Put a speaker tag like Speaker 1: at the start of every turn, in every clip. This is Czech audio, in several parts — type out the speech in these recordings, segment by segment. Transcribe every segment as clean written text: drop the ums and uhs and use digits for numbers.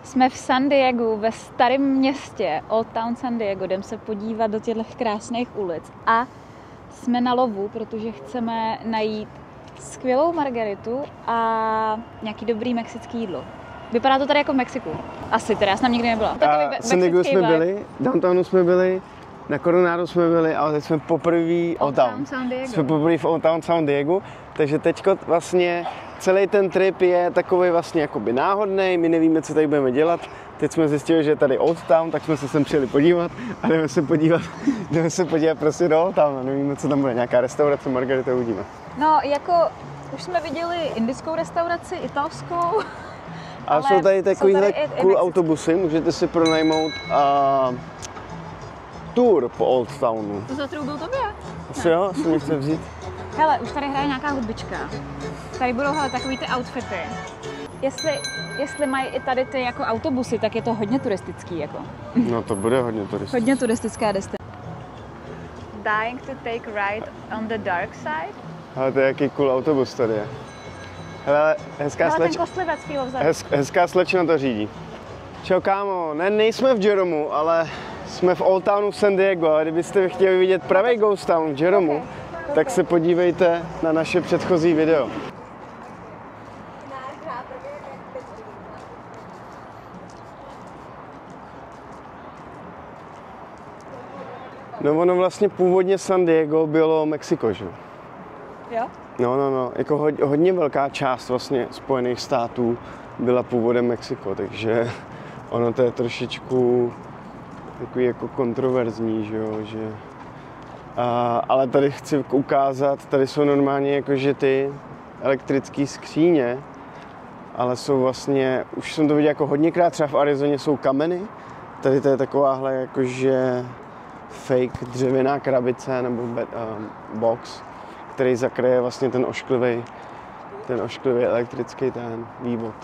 Speaker 1: Jsme v San Diegu, ve starém městě, Old Town San Diego, jdeme se podívat do těchto krásných ulic a jsme na lovu, protože chceme najít skvělou margaritu a nějaký dobrý mexický jídlo. Vypadá to tady jako v Mexiku. Asi, teda já jsem tam nikdy nebyla.
Speaker 2: V San Diegu jsme byli, downtownu jsme byli, na Coronado jsme byli, ale teď jsme poprvé
Speaker 1: Old Town San Diego.
Speaker 2: Jsme poprvé v Old Town San Diego, takže teďko vlastně celý ten trip je takový vlastně jakoby náhodný, my nevíme, co tady budeme dělat. Teď jsme zjistili, že je tady Old Town, tak jsme se sem přijeli podívat a jdeme se podívat prostě do Old Town. Nevíme, co tam bude, nějaká restaurace, margarita, uvidíme.
Speaker 1: No, jako už jsme viděli indickou restauraci, italskou.
Speaker 2: Ale jsou tady takovýhle cool autobusy, můžete si pronajmout tour po Old Townu.
Speaker 1: To zatroubил tobě?
Speaker 2: Asi jo, asi mě chce vzít.
Speaker 1: Hele, už tady hraje nějaká hudbička. Tady budou takový ty outfity. Jestli mají i tady ty jako autobusy, tak je to hodně turistický jako.
Speaker 2: No to bude hodně turistické.
Speaker 1: Hodně turistická destinace. Dying to take ride on the dark side.
Speaker 2: Ale to je jaký cool autobus tady je. Hele, hezká slečna to řídí. Čau kámo, nejsme v Jeromu, ale jsme v Old Townu San Diego a kdybyste chtěli vidět pravý Ghost Town v Jeromu, tak se podívejte na naše předchozí video. No ono vlastně původně San Diego bylo Mexiko, že?
Speaker 1: Jo?
Speaker 2: No, jako hodně velká část vlastně Spojených států byla původem Mexiko, takže ono to je trošičku takový jako kontroverzní, že jo, že... ale tady chci ukázat, tady jsou normálně jakože ty elektrické skříně, ale jsou vlastně, už jsem to viděl jako hodněkrát, třeba v Arizoně jsou kameny, tady to je takováhle jakože fake dřevěná krabice nebo box, který zakryje vlastně ten ošklivý elektrický vývod.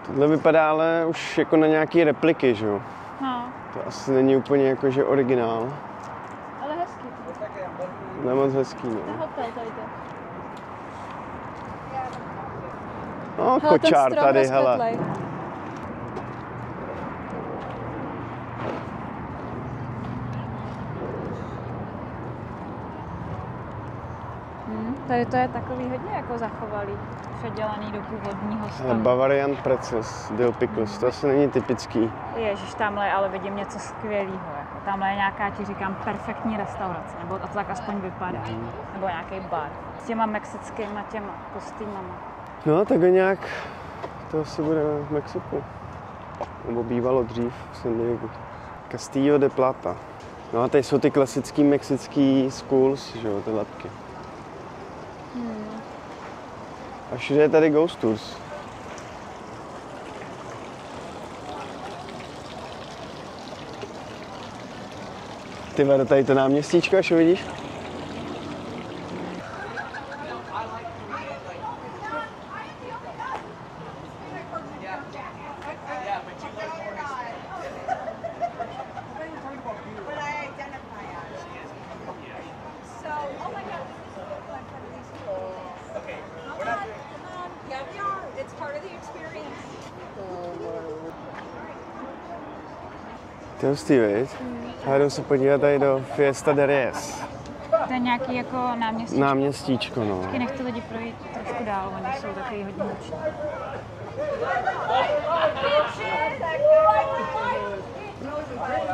Speaker 2: Tohle vypadá ale už jako na nějaký repliky, že jo?
Speaker 1: No.
Speaker 2: To asi není úplně jakože originál.
Speaker 1: Ale hezký.
Speaker 2: Ne moc hezký, no.
Speaker 1: To je hotel tady to.
Speaker 2: No, kočár tady, hele.
Speaker 1: Tady to je takový hodně jako zachovalý, předělaný do původního stavu.
Speaker 2: Bavarian Pretzels, dill pickles, to asi není typický.
Speaker 1: Ježiš, tamhle ale vidím něco skvělého. Jako. Tamhle je nějaká, ti říkám, perfektní restaurace, nebo to tak aspoň vypadá. Nebo nějaký bar s těma mexickýma těma kostýmama.
Speaker 2: No, tak nějak to asi bude v Mexiku. Nebo bývalo dřív v San Diego. Castillo de Plata. No a tady jsou ty klasický mexický schools, že jo, ty lepky. A všude je tady Ghost Tours. Ty vado, tady to náměstíčko, až ho vidíš? To je hustý, viď? A jdem se podívat tady do Fiesta de Reyes.
Speaker 1: To je nějaký jako náměstíčko.
Speaker 2: Náměstíčko, no.
Speaker 1: Taky nechci lidi projít trošku dál, oni jsou takový hodně huční.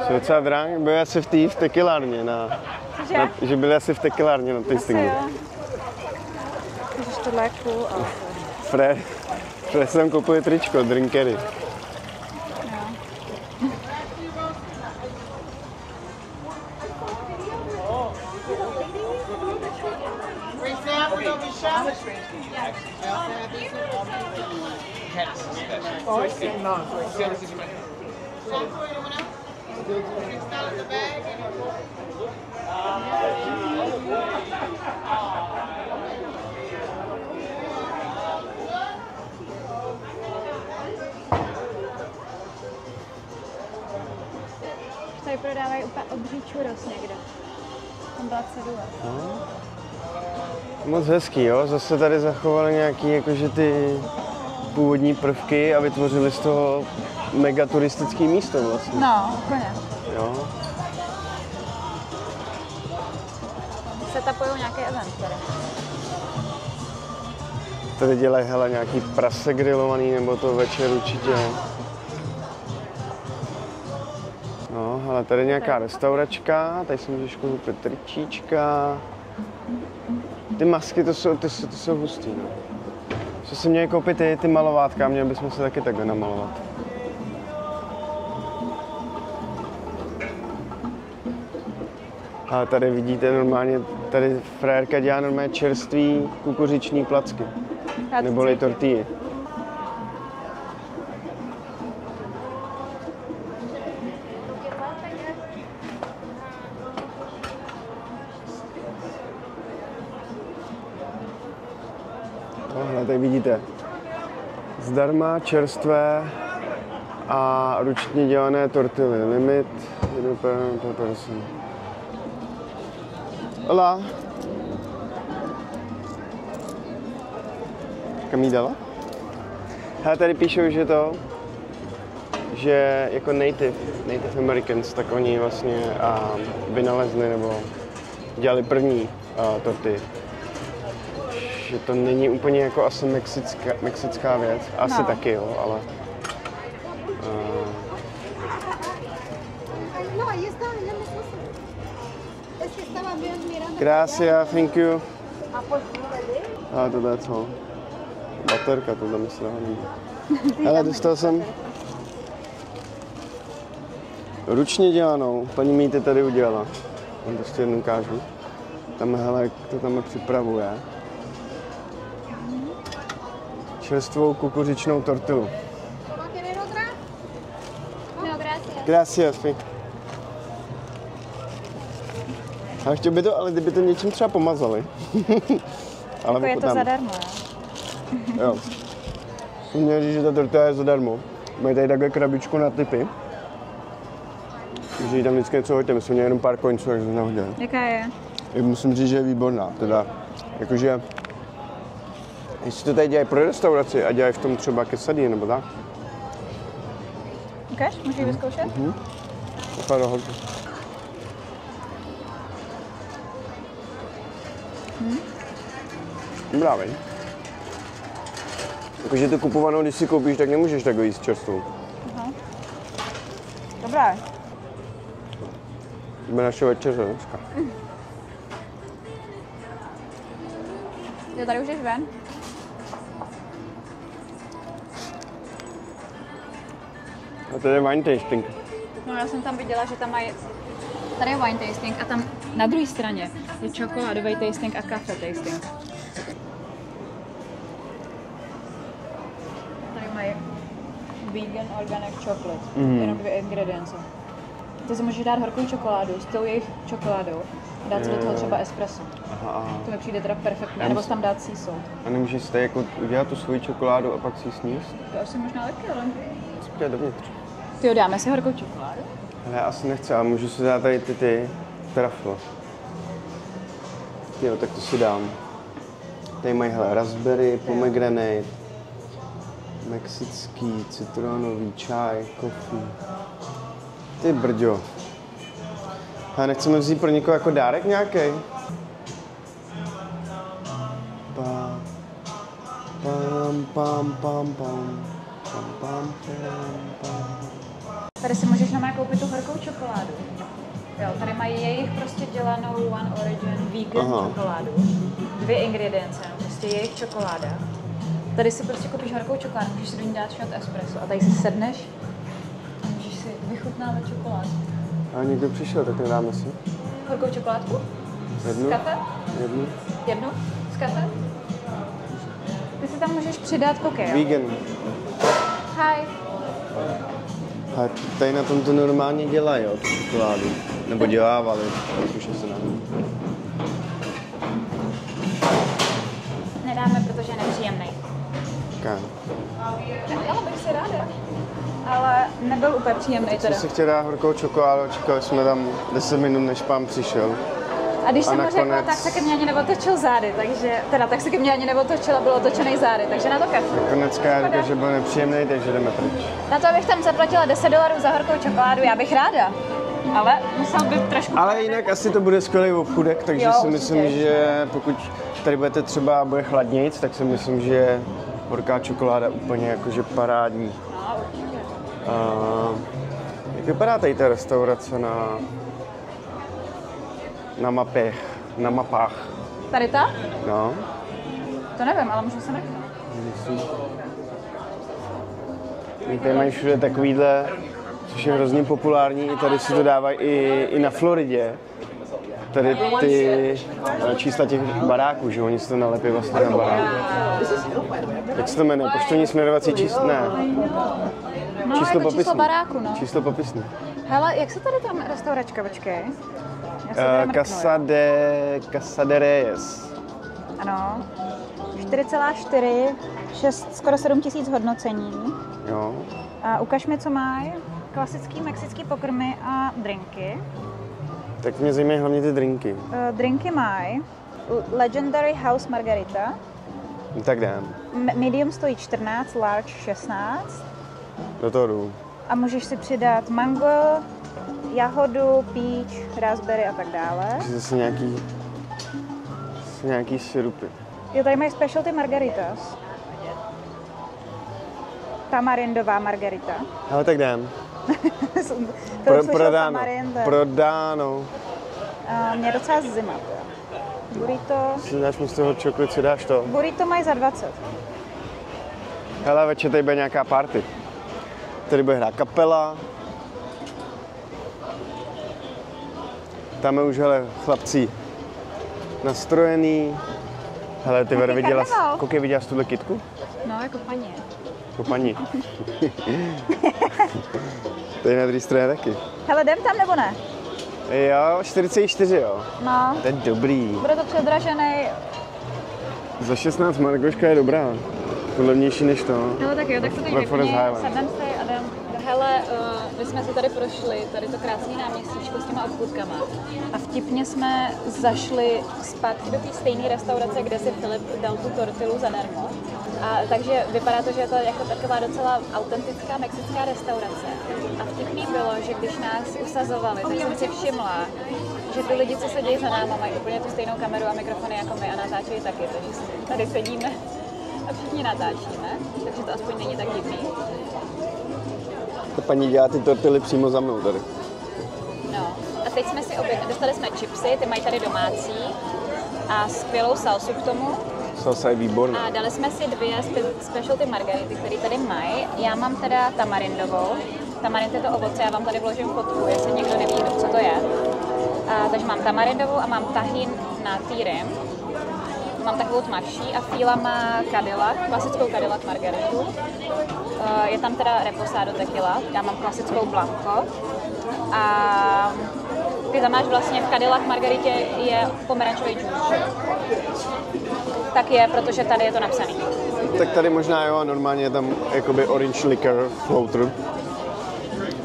Speaker 2: Jsou docela drahé, byli asi v tekilárně že byli asi v tekilárně na tastingu.
Speaker 1: Ježiš, tohle je cool, ale...
Speaker 2: Fred jsem koupil tričko, drinkery.
Speaker 1: Tady prodávají úplně obří churros někde. Tam byla cedule.
Speaker 2: Moc hezký, jo? Zase tady zachovali nějaký jakože ty původní prvky a vytvořili z toho mega turistický místo vlastně.
Speaker 1: No, úplně.
Speaker 2: Jo?
Speaker 1: Setupujou nějaký event tady.
Speaker 2: Tady dělají hele nějaký prase grilovaný, nebo to večer určitě. No, hele, tady je nějaká restauračka, tady si můžeš koupit tričíčka. Ty masky, to jsou hustý, no. Co si měli koupit ty malovátka, měli bychom se taky takhle namalovat. A tady vidíte normálně, tady frérka dělá normálně čerstvý kukuřiční placky. Neboli tortilly. Tohle tady vidíte. Zdarma čerstvé a ručně dělané tortily. Limit 1 per person. Hola. Kam jí dala? Hele, tady píšou, že jako Native Americans, tak oni vlastně vynalezli nebo dělali první torty. Že to není úplně jako asi mexická věc, asi taky jo, ale... Gracias, thank you. To je co? Baterka, to tam se nehodí. Hele, dostal jsem ručně dělanou, paní Míty tady udělala. Vám to ještě jednou ukážu. Tam, hele, to tam připravuje. Čerstvou kukuřičnou tortilu. Gracias. Ale chtěl by to, ale kdyby to něčím třeba pomazali. Ale
Speaker 1: jako je to zadarmo, jo?
Speaker 2: Jo. Jsem měl říct, že ta torta je zadarmo. Mají tady takhle krabičku na tipy. Takže jí tam vždycky něco hoďte, my jsme měli jenom pár koňců, takže jsme nahodili.
Speaker 1: Jaká je?
Speaker 2: Musím říct, že je výborná, teda, jakože, jestli to tady dělají pro restauraci a dělají v tom třeba quesadilla nebo tak.
Speaker 1: Ukáž? Můžu ji vyzkoušet?
Speaker 2: Takhle dohodně. Dobrá, veď? Jakože tu kupovanou, když si koupíš, tak nemůžeš takhle jíst čerstvou.
Speaker 1: Dobrá.
Speaker 2: To bude naše večeře dneska.
Speaker 1: Jo, tady už ješ ven?
Speaker 2: A tady je wine tasting.
Speaker 1: No, já jsem tam viděla, že tam mají... Tady je wine tasting a tam na druhé straně je čokoládový tasting a kafe tasting. Tady mají vegan organic chocolate, jenom 2 ingredience. Ty si můžeš dát horkou čokoládu s tou jejich čokoládou a dát si do toho třeba espresso.
Speaker 2: Aha.
Speaker 1: To mi přijde teda perfektně, nebo tam dát sea salt.
Speaker 2: A nemůžeš si tady jako udělat tu svoji čokoládu a pak si ji sníst?
Speaker 1: To asi možná taky, ale...
Speaker 2: Spět dovnitř.
Speaker 1: Ty dáme si horkou čokoládu?
Speaker 2: Ale já asi nechci, ale můžu si dát tady ty trafle. Jo, tak to si dám. Tady mají hele, raspberry, pomegranate, mexický, citronový, čaj, coffee. Ty brďo. A nechceme vzít pro někoho jako dárek nějaký? Pam, pam, pam, pam, pam, pam, pam, pam.
Speaker 1: Tady si můžeš normálně koupit tu horkou čokoládu. Jo, tady mají jejich prostě dělanou One Origin vegan čokoládu. 2 ingredience, prostě jejich čokoláda. Tady si prostě koupíš horkou čokoládu, můžeš si do ní dát shot espresso a tady si sedneš a můžeš si vychutnávat čokoládu.
Speaker 2: A někdo přišel, tak dáme si.
Speaker 1: Horkou čokoládku?
Speaker 2: Jednu?
Speaker 1: S kafe?
Speaker 2: Jednu?
Speaker 1: Jednu? S kafe? Ty si tam můžeš přidat koky, jo?
Speaker 2: Vegan.
Speaker 1: Hi.
Speaker 2: A tady na tom to normálně dělají, jo, tu čokoládu. Nebo dělávali, už se nám.
Speaker 1: Nedáme, protože je nepříjemný.
Speaker 2: Okay.
Speaker 1: Jela bych si ráda, ale nebyl úplně příjemný teda.
Speaker 2: Jsem si chtěl dát horkou čokoládu, čekali jsme tam 10 minut, než pán přišel.
Speaker 1: A když
Speaker 2: A
Speaker 1: jsem mu řekla,
Speaker 2: nakonec-
Speaker 1: tak se ke mně ani neotočil zády, takže, teda tak se ke mně ani neotočil a byl otočený zády, takže na to kafe.
Speaker 2: Nakonec říká, že byl nepříjemný, takže jdeme pryč.
Speaker 1: Na to, abych tam zaplatila $10 za horkou čokoládu, já bych ráda. Ale musel by trošku...
Speaker 2: Ale jinak asi to bude skvělý obchůdek, takže
Speaker 1: Jo,
Speaker 2: si
Speaker 1: určitě.
Speaker 2: myslím, že pokud tady budete třeba, bude chladnějc, tak si myslím, že je horká čokoláda úplně jakože parádní.
Speaker 1: No, určitě.
Speaker 2: Jak vypadá tady ta restaurace na mapách?
Speaker 1: Tady ta?
Speaker 2: No,
Speaker 1: To nevím, ale můžu se mrknout.
Speaker 2: myslím. Tady mají všude takovýhle, což je hrozně populární, i tady si to dávají i na Floridě. Tady ty čísla těch baráků, že oni si to nalepí vlastně na baráku. Jak se to jmenuje? Poštovní směrovací číslo? Ne.
Speaker 1: No, jako číslo baráku, no.
Speaker 2: Číslo popisný.
Speaker 1: Hele, jak se tady tam restauračka, počkej. Já se tady mrknu,
Speaker 2: Casa de Reyes.
Speaker 1: Ano. 4,4, 6, skoro 7 000 hodnocení.
Speaker 2: Jo.
Speaker 1: A ukaž mi, co mají. Klasický mexický pokrmy a drinky.
Speaker 2: Tak mě zajímají hlavně ty drinky.
Speaker 1: Drinky mají Legendary House Margarita.
Speaker 2: Tak dám.
Speaker 1: Medium stojí 14, large 16.
Speaker 2: Do toho jdu.
Speaker 1: A můžeš si přidat mango, jahodu, peach, raspberry a tak dále.
Speaker 2: Takže zase nějaký sirupy.
Speaker 1: Jo, tady mají specialty margaritas. Tamarindová margarita.
Speaker 2: Ale tak dám.
Speaker 1: Prodáno.
Speaker 2: Prodáno.
Speaker 1: Mě docela zima. Burrito.
Speaker 2: Si dáš mu z toho čokoliv, si dáš to.
Speaker 1: Burrito mají za 20.
Speaker 2: Hele, večer tady bude nějaká party. Tady bude hrát kapela. Tam je už, hele, chlapci nastrojený. Hele, ty Vero, viděla jsi tuhle kytku?
Speaker 1: No, jako paní.
Speaker 2: Jako paní. Tady na druhé straně taky.
Speaker 1: Hele, jdem tam nebo ne?
Speaker 2: Jo, 44, jo.
Speaker 1: No.
Speaker 2: To je dobrý.
Speaker 1: Bude to předražený.
Speaker 2: Za 16 Margoška je dobrá. To levnější než to.
Speaker 1: No tak jo, tak to tady
Speaker 2: Ve Forest
Speaker 1: vypni,
Speaker 2: Highlands.
Speaker 1: sedneme si a jdem. Hele, my jsme si tady prošli, tady to krásné náměstíčko s těma obchůdkama. A vtipně jsme zašli zpátky do té stejné restaurace, kde si Filip dal tu tortilu zadarmo. A takže vypadá to, že je to jako taková docela autentická mexická restaurace. A vtipný bylo, že když nás usazovali, tak jsem si všimla, že ty lidi, co sedí za náma, mají úplně tu stejnou kameru a mikrofony jako my a natáčejí taky. Takže tady sedíme a všichni natáčíme, takže to aspoň není tak divný.
Speaker 2: Ta paní dělá ty tortily přímo za mnou tady.
Speaker 1: No. A teď jsme si dostali jsme chipsy, ty mají tady domácí a skvělou salsu k tomu.
Speaker 2: Salsa je výborná.
Speaker 1: A dali jsme si 2 specialty margarity, které tady mají. Já mám teda tamarindovou. Tamarind je to ovoce, já vám tady vložím fotku, jestli někdo neví, co to je. Takže mám tamarindovou a mám tahin na týrym. Mám takovou tmavší a Fíla má Cadillac, klasickou Cadillac margaritu. Je tam teda reposado tequila, já mám klasickou blanco. A ty tam máš vlastně v Cadillac margaritě je pomerančový džus. Tak je, protože tady je to napsaný.
Speaker 2: Tak tady možná jo, a normálně je tam jakoby orange liquor floater.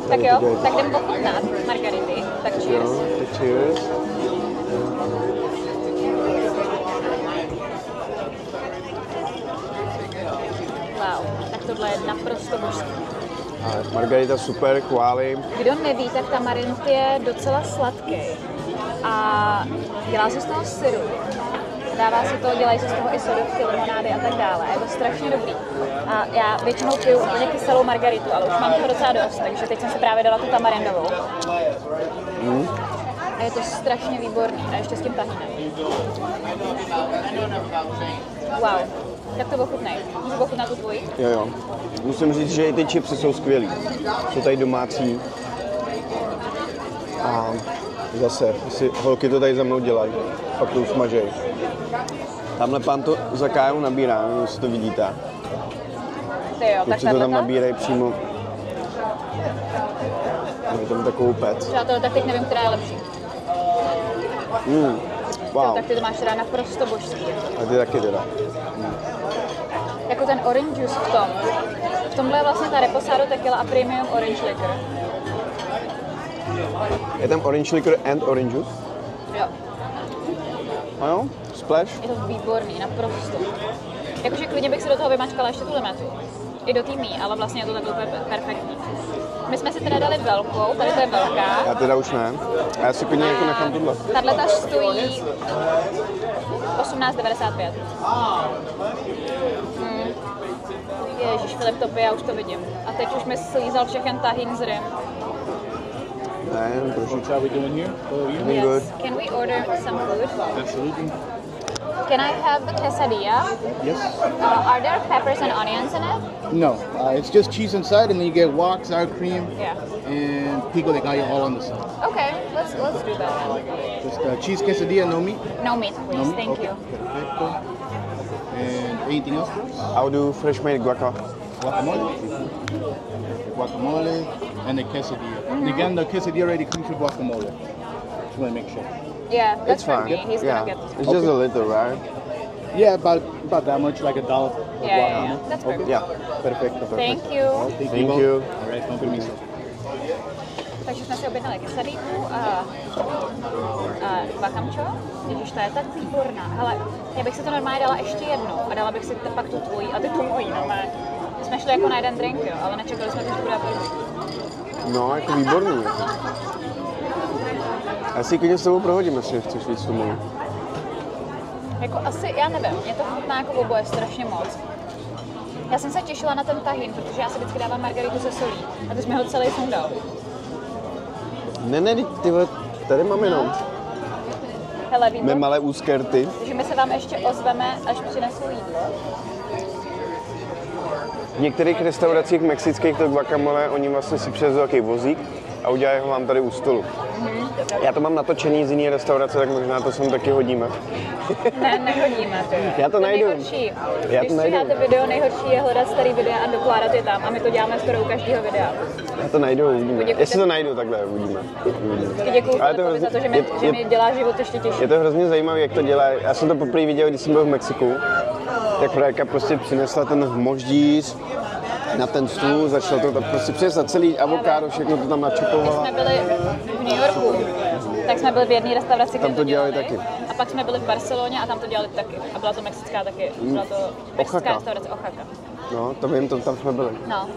Speaker 1: Tak jo, tak jdem ochutnat margarity, tak cheers.
Speaker 2: Jo, tak cheers.
Speaker 1: Wow, tak tohle je naprosto božský.
Speaker 2: Margarita super, chválím.
Speaker 1: Kdo neví, tak tamarind je docela sladký a dělá se z toho syrup. Dává se to, dělají se z toho i sodovky, limonády a tak dále. Je to strašně dobrý. A já většinou piju úplně kyselou margaritu, ale už mám toho docela dost, takže teď jsem si právě dala tu tamarindovou. A je to strašně výborný. A ještě s tím tahinem. Wow. Jak to ochutnej? Můžu ochutnat tu tvoji?
Speaker 2: Jo. Musím říct, že i ty chipsy jsou skvělý. Jsou tady domácí. A zase, si holky to tady za mnou dělají. Pak to usmažej. Tamhle pán to za kájou nabírá, nevím, jestli to vidíte.
Speaker 1: Ty jo, tak
Speaker 2: Kluci to tam nabírají přímo. Je tam takovou pec.
Speaker 1: Přátelé, tak teď nevím, která je lepší.
Speaker 2: Wow.
Speaker 1: Jo, tak ty to máš teda naprosto božský.
Speaker 2: A ty taky teda.
Speaker 1: Jako ten orange juice v tom. V tomhle je vlastně ta reposado tequila a premium orange liquor.
Speaker 2: Je tam orange liquor and orange juice?
Speaker 1: Jo.
Speaker 2: Ano, splash.
Speaker 1: Je to výborný, naprosto. Jakože klidně bych si do toho vymačkala ještě tu limetu. I do týmí, ale vlastně je to takhle úplně perfektní. My jsme si teda dali velkou, tady to je velká.
Speaker 2: Já teda už ne. A já si klidně jako nechám tohle.
Speaker 1: Tato stojí 18,95. Ježíš, Filip to pije, já už to vidím. A teď už mi slízal všechen tahin z rym.
Speaker 2: Ne, trošičku.
Speaker 3: Shall we do in here?
Speaker 2: Doing good.
Speaker 1: Can we order some food?
Speaker 3: Absolutely.
Speaker 1: Can I have the quesadilla?
Speaker 3: Yes.
Speaker 1: Are there peppers and onions in it?
Speaker 3: No, it's just cheese inside, and then you get wok, sour cream,
Speaker 1: Yeah.
Speaker 3: and pico de gallo all on the side.
Speaker 1: Okay, let's do that.
Speaker 3: Just cheese quesadilla, no meat.
Speaker 1: No meat,
Speaker 3: No
Speaker 1: please.
Speaker 3: meat?
Speaker 1: Thank
Speaker 3: Okay,
Speaker 1: you.
Speaker 3: perfecto. And anything else for us?
Speaker 2: I'll do fresh made guacamole.
Speaker 3: Guacamole. Guacamole and the quesadilla. Again, the quesadilla already comes with guacamole. Just want to make sure.
Speaker 1: Yeah, that's
Speaker 2: It's
Speaker 1: for
Speaker 2: fine.
Speaker 1: me. He's
Speaker 2: Yeah,
Speaker 1: gonna get.
Speaker 2: it's just a little, right?
Speaker 3: Yeah, about that much, like a dollar. of
Speaker 1: Yeah.
Speaker 3: guacamole.
Speaker 1: That's
Speaker 3: Okay.
Speaker 1: perfect.
Speaker 2: Yeah.
Speaker 3: Perfecto, perfecto.
Speaker 1: Thank you.
Speaker 3: Oh,
Speaker 2: Thank
Speaker 3: both.
Speaker 2: you.
Speaker 3: All right, con permiso.
Speaker 1: Takže jsme si objednali quesadíku a guacamcho. Ježiš, to je tak výborná. Hele, já bych si to normálně dala ještě jednou a dala bych si pak tu tvojí a ty tu mojí, no mé. My jsme šli jako na jeden drink, jo, ale nečekali jsme, že to bude první.
Speaker 2: No, jako výborný. Já si klidně s tebou prohodím, jestli chceš víc tomu.
Speaker 1: Jako asi, já nevím, mě to chutná jako oboje strašně moc. Já jsem se těšila na ten tahin, protože já si vždycky dávám margaritu se solí a ty jsi mi ho celý sundal.
Speaker 2: Ne, ty vole, tady mám jenom
Speaker 1: Hele,
Speaker 2: mé
Speaker 1: výborný.
Speaker 2: malé úskerty.
Speaker 1: Takže my se vám ještě ozveme, až přinesou jídlo.
Speaker 2: V některých restauracích mexických to guacamole, oni vlastně si přivezou takový vozík a udělají ho vám tady u stolu. Já to mám natočený z jiné restaurace, tak možná to sem taky hodíme.
Speaker 1: Ne, nehodíme to.
Speaker 2: Já to najdu.
Speaker 1: Nejhorší.
Speaker 2: Já to
Speaker 1: Když
Speaker 2: najdu.
Speaker 1: stříháte video, nejhorší je hledat starý videa a dokládat je tam. A my to děláme skoro u každého videa.
Speaker 2: Já to najdu, uvidíme.
Speaker 1: Poděkujte.
Speaker 2: Jestli to najdu, takhle uvidíme.
Speaker 1: Děkuju
Speaker 2: Ale to
Speaker 1: Filipovi za to, že
Speaker 2: je-
Speaker 1: mi dělá život ještě těžší.
Speaker 2: Je to hrozně zajímavé, jak to dělá. Já jsem to poprvé viděl, když jsem byl v Mexiku. Jak Frajka prostě přinesla ten moždíř na ten stůl, začala to prostě přinesla celý avokádo, všechno to tam načupovala.
Speaker 1: Jsme byli v New Yorku, tak jsme byli v jedné restauraci, kde
Speaker 2: Tam to dělali taky.
Speaker 1: A pak jsme byli v Barceloně a tam to dělali taky. A byla to mexická taky. Byla to mexická
Speaker 2: Oaxaca.
Speaker 1: restaurace Oaxaca.
Speaker 2: No, to vím, tam jsme byli.
Speaker 1: No.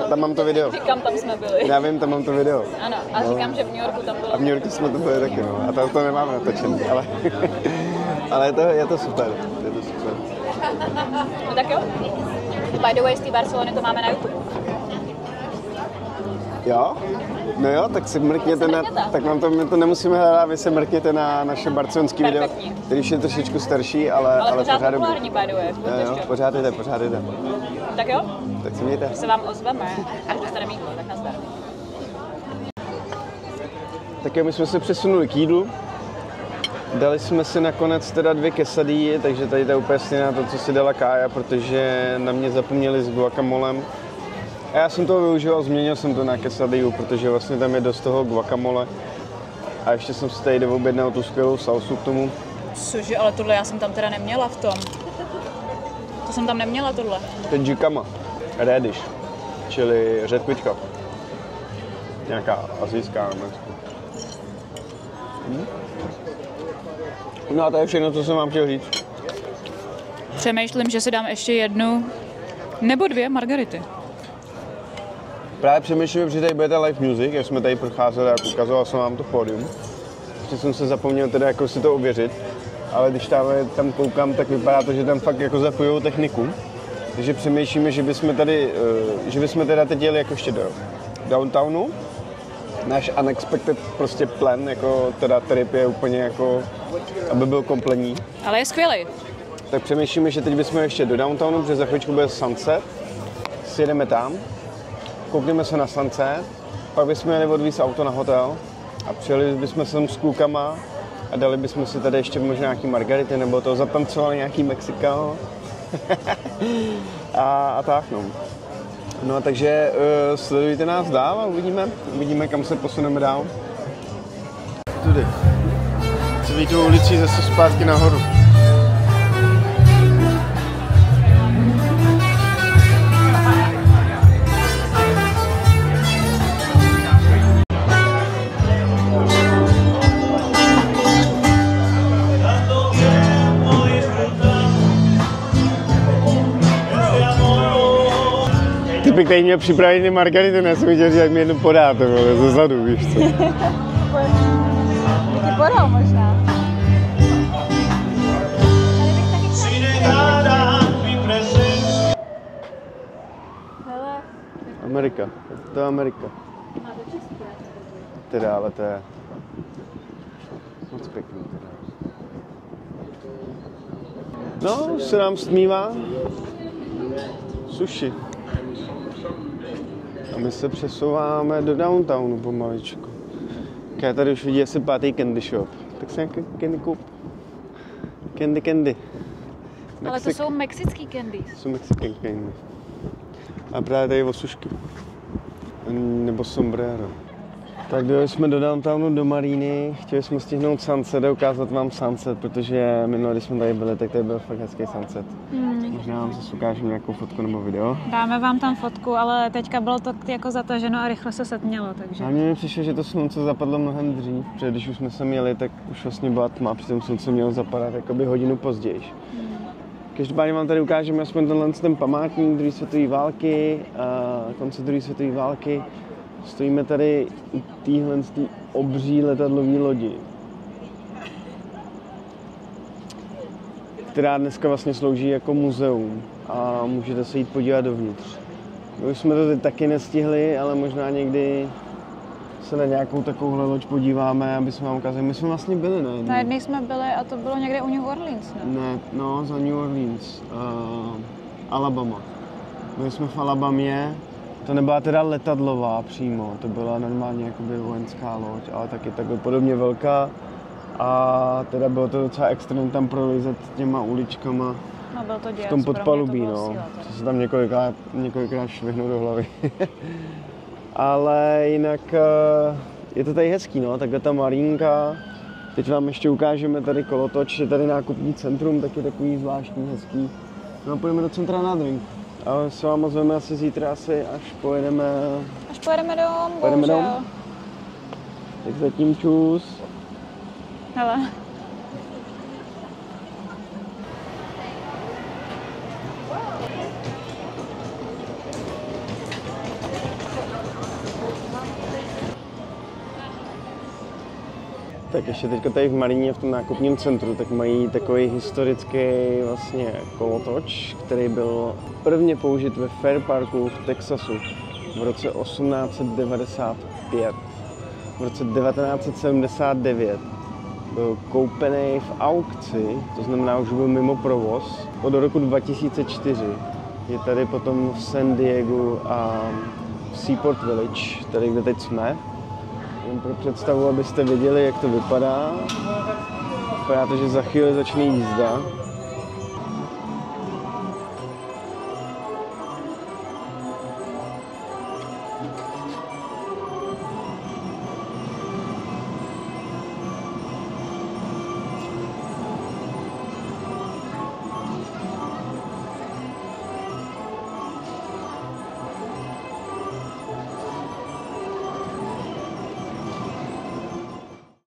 Speaker 2: Tam mám to video.
Speaker 1: Říkám, tam jsme byli.
Speaker 2: Já vím, tam mám to video.
Speaker 1: Ano, a říkám, že v New Yorku tam bylo.
Speaker 2: A v New Yorku jsme to byli taky, no. A to nemáme natočený, ale, ale je to super. Je to super.
Speaker 1: No tak jo. By the way, z té Barcelony to máme na YouTube.
Speaker 2: Jo? No jo, tak si mrkněte na,
Speaker 1: mrkněte.
Speaker 2: tak vám to, my to nemusíme hledat, vy se mrkněte na naše barcelonský video,
Speaker 1: Perfektní.
Speaker 2: který už je trošičku starší, ale
Speaker 1: Pořád
Speaker 2: pořád dobrý.
Speaker 1: populární, by the way.
Speaker 2: Jo, pořád jde.
Speaker 1: Tak jo,
Speaker 2: Tak si mějte.
Speaker 1: se vám ozveme, až dostaneme jídlo, tak nazdar.
Speaker 2: Tak jo, my jsme se přesunuli k jídlu. Dali jsme si nakonec teda 2 quesadilly, takže tady to je úplně stejná to, co si dala Kája, protože na mě zapomněli s guacamolem. A já jsem toho využil, změnil jsem to na quesadillu, protože vlastně tam je dost toho guacamole. A ještě jsem si tady objednal tu skvělou salsu k tomu.
Speaker 1: Cože, ale tohle já jsem tam teda neměla v tom. To jsem tam neměla tohle.
Speaker 2: To je jicama, radish, čili řetkvička. Nějaká asijská. No a to je všechno, co jsem vám chtěl říct.
Speaker 1: Přemýšlím, že si dám ještě jednu nebo 2 margarity.
Speaker 2: Právě přemýšlím, že tady bude ta live music, jak jsme tady procházeli a ukazoval jsem vám to pódium. Ještě jsem se zapomněl teda jako si to ověřit, ale když tam koukám, tak vypadá to, že tam fakt jako zapojujou techniku. Takže přemýšlíme, že bychom teda teď jeli jako ještě do downtownu. Náš unexpected prostě plan, jako teda trip je úplně jako, aby byl kompletní.
Speaker 1: Ale je skvělý.
Speaker 2: Tak přemýšlíme, že teď bychom ještě do downtownu, protože za chvíličku bude sunset. Sjedeme tam, koukneme se na sunset, pak bychom měli odvízt auto na hotel a přijeli bychom sem s klukama a dali bychom si tady ještě možná nějaký margarity nebo to zatancovali nějaký Mexikano. a tak no. No a takže sledujte nás dál a uvidíme, kam se posuneme dál. Tudy. Celý tu ulicí zase zpátky nahoru. Typek tady měl připravený margarity, já jsem chtěl říct, jak mi jednu podáte, vole, ze zadu, víš co.
Speaker 1: Ti podal možná. Hele.
Speaker 2: Amerika, to je Amerika. Teda, ale to je moc pěkný teda. No, už se nám stmívá. Sushi. A my se přesouváme do downtownu pomaličku. Já tady už vidí asi 5. candy shop. Tak se nějaký candy kup. Candy.
Speaker 1: Ale to jsou mexický candy.
Speaker 2: Jsou mexický candy. A právě tady osušky. Nebo sombrero. Tak dojeli jsme do downtownu, do Maríny, chtěli jsme stihnout sunset a ukázat vám sunset, protože minule, když jsme tady byli, tak tady byl fakt hezký sunset. Možná vám zase ukážeme nějakou fotku nebo video.
Speaker 1: Dáme vám tam fotku, ale teďka bylo to jako zataženo a rychle se setmělo, takže...
Speaker 2: A mně mi přišlo, že to slunce zapadlo mnohem dřív, protože když už jsme sem jeli, tak už vlastně byla tma, přitom slunce mělo zapadat jakoby hodinu později. Každopádně vám tady ukážeme aspoň ten památník druhé světové války, konce druhé světové války. Stojíme tady u téhle obří letadlové lodi, která dneska vlastně slouží jako muzeum a můžete se jít podívat dovnitř. My už jsme to teď taky nestihli, ale možná někdy se na nějakou takovouhle loď podíváme, aby jsme vám ukázali. My jsme vlastně byli na jedné.
Speaker 1: Na jedné jsme byli a to bylo někde u New Orleans, ne?
Speaker 2: Ne, no, za New Orleans, Alabama. Byli jsme v Alabamě. To nebyla teda letadlová přímo, to byla normálně jakoby vojenská loď, ale taky takhle podobně velká. A teda bylo to docela extrém tam prolezat těma uličkama
Speaker 1: No, byl to děc,
Speaker 2: v tom podpalubí,
Speaker 1: to
Speaker 2: no.
Speaker 1: Síla,
Speaker 2: Co se tam několikrát švihnu do hlavy. Ale jinak je to tady hezký, no, takhle ta Marínka. Teď vám ještě ukážeme tady kolotoč, je tady nákupní centrum, taky takový zvláštní, hezký. No a půjdeme do centra na drink. A s váma zveme asi zítra, až pojedeme...
Speaker 1: Až pojedeme domů,
Speaker 2: Pojedeme
Speaker 1: bohužel.
Speaker 2: domů? Tak zatím čus.
Speaker 1: Hele.
Speaker 2: Tak ještě teďka tady v Maríně, v tom nákupním centru, tak mají takový historický vlastně kolotoč, který byl prvně použit ve Fair Parku v Texasu v roce 1895. V roce 1979 byl koupený v aukci, to znamená, už byl mimo provoz. Od roku 2004 je tady potom v San Diegu a v Seaport Village, tady kde teď jsme. Jen pro představu, abyste viděli, jak to vypadá. Vypadá to, že za chvíli začne jízda.